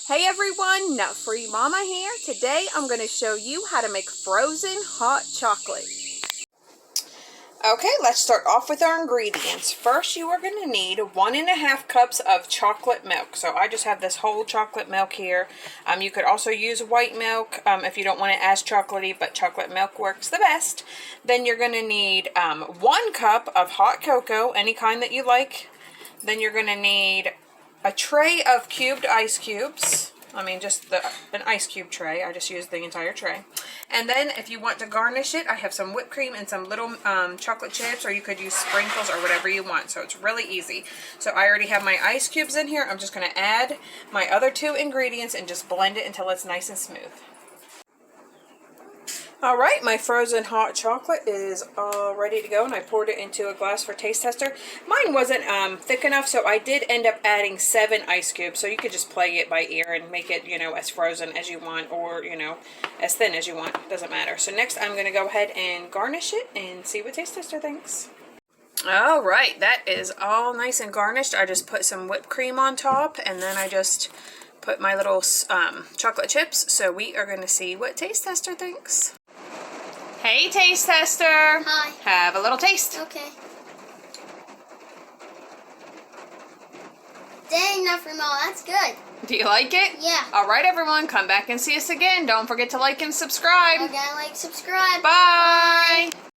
Hey everyone, Nut Free Mama here. Today I'm going to show you how to make frozen hot chocolate. Okay, let's start off with our ingredients. First, you are going to need 1.5 cups of chocolate milk. So I just have this whole chocolate milk here. You could also use white milk if you don't want it as chocolatey, but chocolate milk works the best. Then you're going to need 1 cup of hot cocoa, any kind that you like. Then you're going to need a tray of cubed ice cubes. I mean, just an ice cube tray. I just used the entire tray. And then if you want to garnish it, I have some whipped cream and some little chocolate chips, or you could use sprinkles or whatever you want. So it's really easy. So I already have my ice cubes in here. I'm just going to add my other 2 ingredients and just blend it until it's nice and smooth. Alright, my frozen hot chocolate is all ready to go, and I poured it into a glass for taste tester. Mine wasn't thick enough, so I did end up adding 7 ice cubes, so you could just play it by ear and make it, as frozen as you want, or, as thin as you want. Doesn't matter. So next I'm going to go ahead and garnish it and see what taste tester thinks. Alright, that is all nice and garnished. I just put some whipped cream on top, and then I just put my little chocolate chips, so we are going to see what taste tester thinks. Hey, taste tester. Hi. Have a little taste. Okay. Dang, Nut Free Mama, that's good. Do you like it? Yeah. All right, everyone, come back and see us again. Don't forget to like and subscribe. Okay, like, subscribe. Bye.